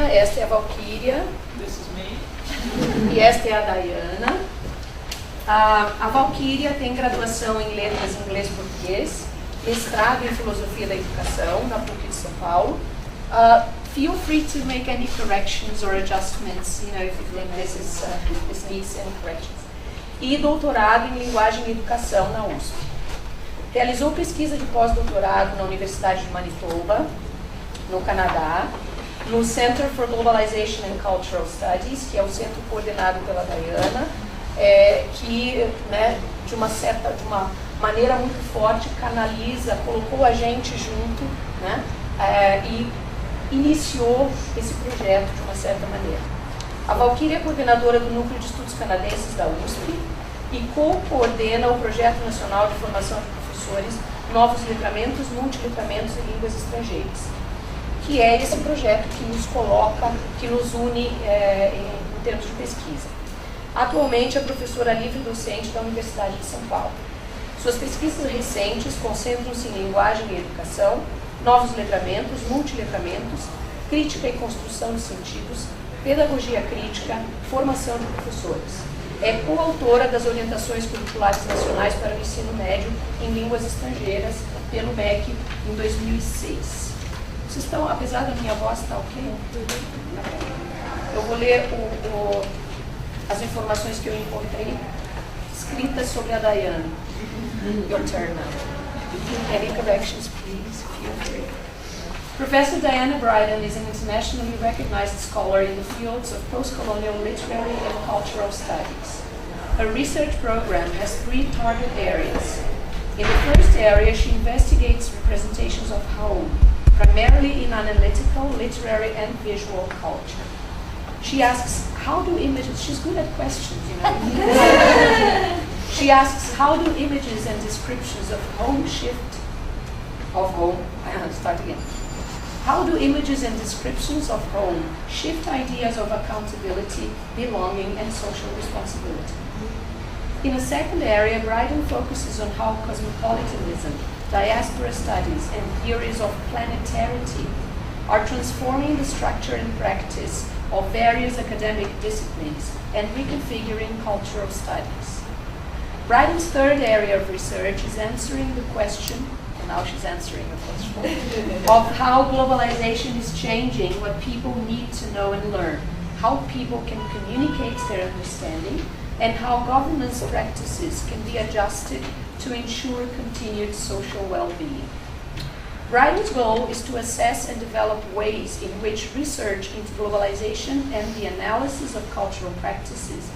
esta é a Walkyria. This is me. E esta é a Diana. A Walkyria tem graduação em Letras em Inglês e Português, mestrado em Filosofia da Educação, na PUC de São Paulo. Feel free to make any corrections or adjustments, if you think this needs any corrections. E doutorado em Linguagem e Educação na USP. Realizou pesquisa de pós-doutorado na Universidade de Manitoba, no Canadá, no Center for Globalization and Cultural Studies, que é o centro coordenado pela Diana, que, de uma maneira muito forte, canaliza, colocou a gente junto, e iniciou esse projeto de uma certa maneira. A Walkyria é coordenadora do Núcleo de Estudos Canadenses da USP e co-coordena o Projeto Nacional de Formação de Professores Novos Letramentos, Multiliteramentos e Línguas Estrangeiras, que é esse projeto que nos coloca, que nos une em termos de pesquisa. Atualmente é professora livre docente da Universidade de São Paulo. Suas pesquisas recentes concentram-se em linguagem e educação, novos letramentos, multiletramentos, crítica e construção de sentidos, pedagogia crítica, formação de professores. É coautora das orientações curriculares nacionais para o ensino médio em línguas estrangeiras pelo MEC em 2006. Vocês estão, apesar da minha voz, está ok? Eu vou ler as informações que eu encontrei escritas sobre a Diana. Your turn now. Any corrections, please? Feel free. Professor Diana Bryden is an internationally recognized scholar in the fields of post-colonial literary and cultural studies. Her research program has 3 target areas. In the first area, she investigates representations of home, primarily in analytical, literary, and visual culture. She asks, how do images, she's good at questions, She asks, how do images and descriptions of home shift, start again. How do images and descriptions of home shift ideas of accountability, belonging, and social responsibility? In a second area, Bryden focuses on how cosmopolitanism, diaspora studies, and theories of planetarity are transforming the structure and practice of various academic disciplines and reconfiguring cultural studies. Bryden's third area of research is answering the question, and now she's answering the question, of how globalization is changing what people need to know and learn, how people can communicate their understanding, and how governance practices can be adjusted to ensure continued social well-being. Bryden's goal is to assess and develop ways in which research into globalization and the analysis of cultural practices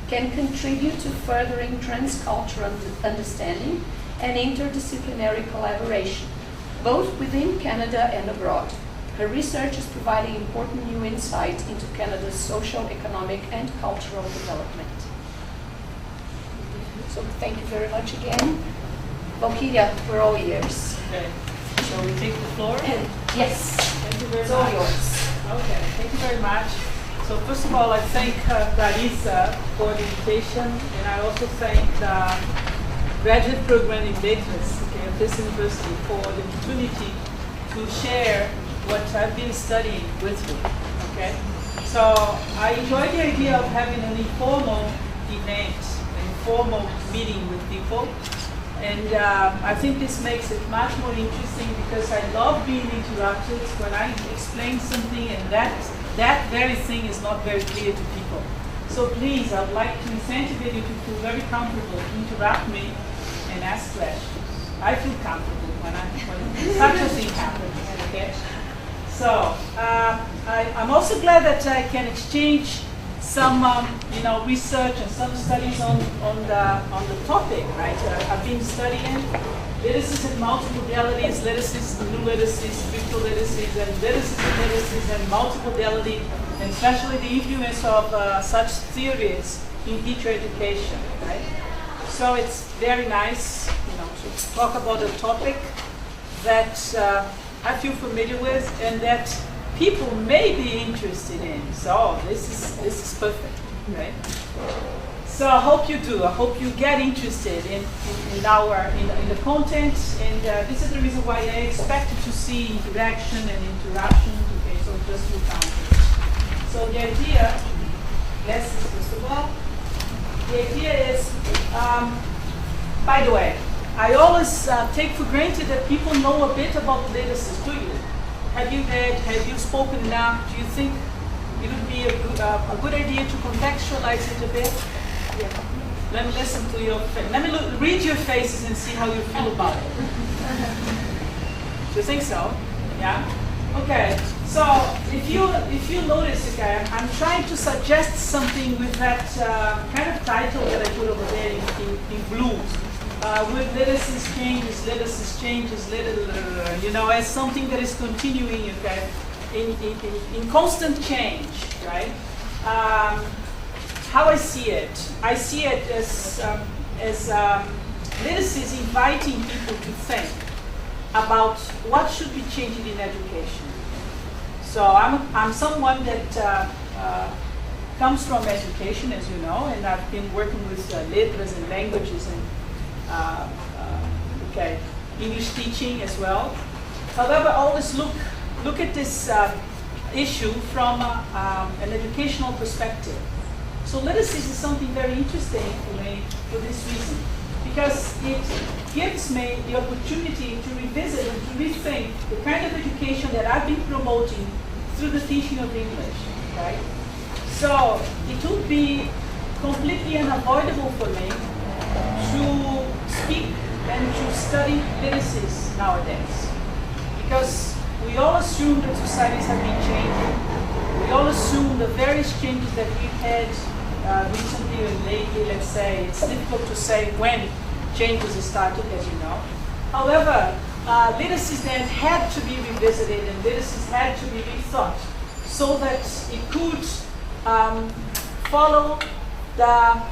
can contribute to furthering transcultural understanding and interdisciplinary collaboration, both within Canada and abroad. Her research is providing important new insight into Canada's social, economic, and cultural development. So thank you very much again. Walkyria, we're all ears. Okay. So we take the floor? Yes. Thank you very It's much. all yours. Okay, thank you very much. So first of all, I thank Clarissa for the invitation, and I also thank the graduate program in Letras of this university for the opportunity to share what I've been studying with you. Okay, so I enjoy the idea of having an informal event, an informal meeting with people. And I think this makes it much more interesting because I love being interrupted when I explain something and that very thing is not very clear to people. So please, I would like to incentivate you to feel very comfortable, interrupt me and ask questions. I feel comfortable when such a thing happens, okay? So I'm also glad that I can exchange some research and some studies on the topic, right? I've been studying literacies and multimodalities, literacies, new literacies, virtual literacies, and literacies and literacies and multimodality, and especially the influence of such theories in teacher education, right? So it's very nice, to talk about a topic that I feel familiar with and that people may be interested in. So this is perfect, right? So I hope you do. I hope you get interested in the content, and this is the reason why I expected to see interaction and interruption. Okay, so just look out. the idea, lessons first of all, the idea is, by the way, I always take for granted that people know a bit about literacies, do you? Have you read, have you spoken enough? Do you think it would be a good idea to contextualize it a bit? Yeah. Let me listen to your face. Let me read your faces and see how you feel about it. Do you think so? Yeah? Okay. So if you notice, okay, I'm trying to suggest something with that kind of title that I put over there in blue. With literacies changes, you know, as something that is continuing, okay, in constant change, right? How I see it as literacies inviting people to think about what should be changing in education. So I'm someone that comes from education, as you know, and I've been working with letras and languages and English teaching as well. However, I always look at this issue from an educational perspective. So literacies is something very interesting for me for this reason, because it gives me the opportunity to revisit and to rethink the kind of education that I've been promoting through the teaching of English, right? So it would be completely unavoidable for me to speak and to study literacies nowadays, because we all assume that societies have been changing. We all assume the various changes that we've had recently and lately, let's say. It's difficult to say when changes started, as you know. However, literacies then had to be revisited and literacies had to be rethought so that it could follow the,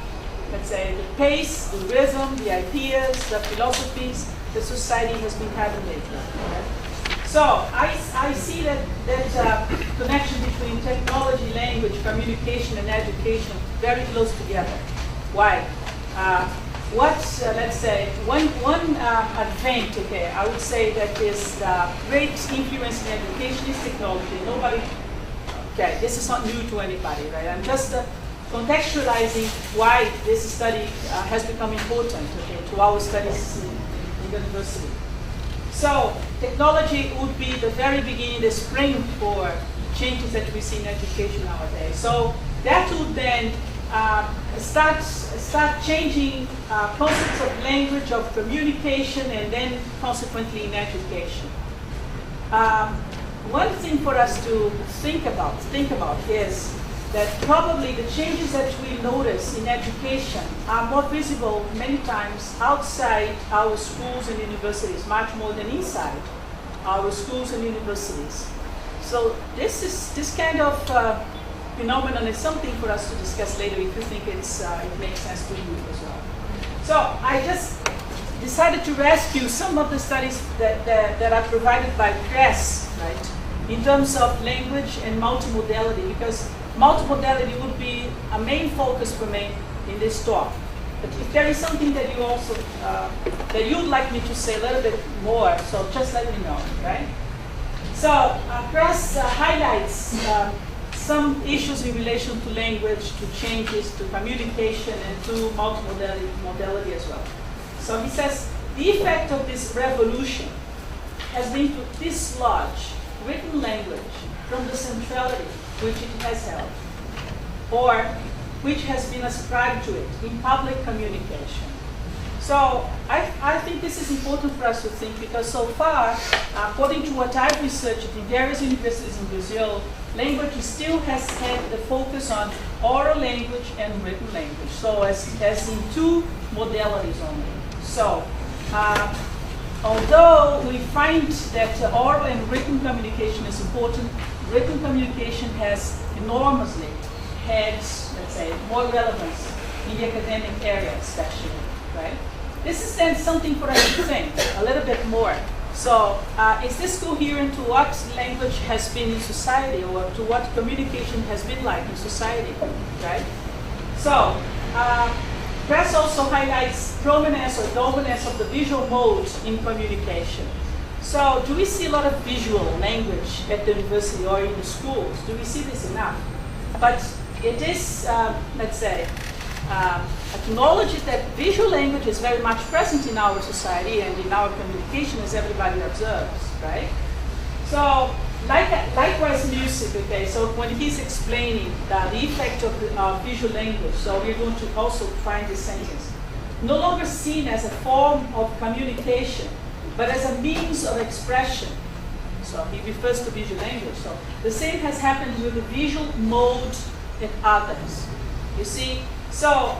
let's say, the pace, the rhythm, the ideas, the philosophies that society has been having lately. Okay? So I see that connection between technology, language, communication, and education very close together. Why? Let's say, one advent, okay, I would say that is the great influence in education is technology. Okay, this is not new to anybody, right? I'm just contextualizing why this study has become important, okay, to our studies in university. So technology would be the very beginning, the spring for changes that we see in education nowadays. So that would then start changing concepts of language, of communication, and then consequently in education. One thing for us to think about is that probably the changes that we notice in education are more visible many times outside our schools and universities, much more than inside our schools and universities. So this kind of phenomenon is something for us to discuss later if you think it makes sense to you as well. So I just decided to rescue some of the studies that are provided by press, right, in terms of language and multimodality, because multimodality would be a main focus for me in this talk. But if there is something that you also, that you'd like me to say a little bit more, so just let me know, right? So press highlights some issues in relation to language, to changes, to communication, and to multimodality as well. So he says, the effect of this revolution has been to dislodge written language from the centrality which it has held, or which has been ascribed to it in public communication. So I think this is important for us to think, because so far, according to what I've researched in various universities in Brazil, language still has had the focus on oral language and written language, so as in two modalities only. So although we find that oral and written communication is important, written communication has enormously had, let's say, more relevance in the academic area especially, right? This is then something for us to think a little bit more. So is this coherent to what language has been in society, or to what communication has been like in society, right? So press also highlights prominence or dominance of the visual mode in communication. So do we see a lot of visual language at the university or in the schools? Do we see this enough? but it is, let's say, acknowledges that visual language is very much present in our society and in our communication, as everybody observes, right? So, likewise music, okay, so when he's explaining the effect of visual language, so we're going to also find this sentence. No longer seen as a form of communication, but as a means of expression. So he refers to visual language. So the same has happened with the visual mode in others. You see, so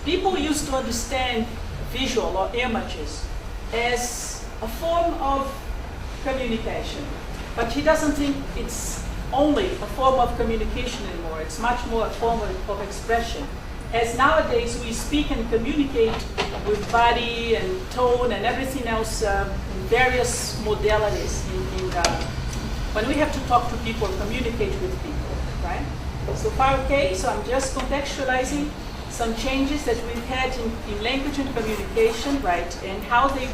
people used to understand visual or images as a form of communication, but he doesn't think it's only a form of communication anymore. It's much more a form of expression. As nowadays we speak and communicate with body and tone and everything else in various modalities when we have to talk to people, communicate with people, right? So far okay, so I'm just contextualizing some changes that we've had in language and communication, right? And how they,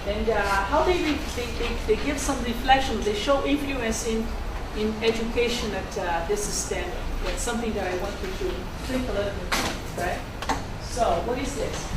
how they give some reflection, they show influence in education at this standard. That's something that I want you to think a little bit about, right? So what is this?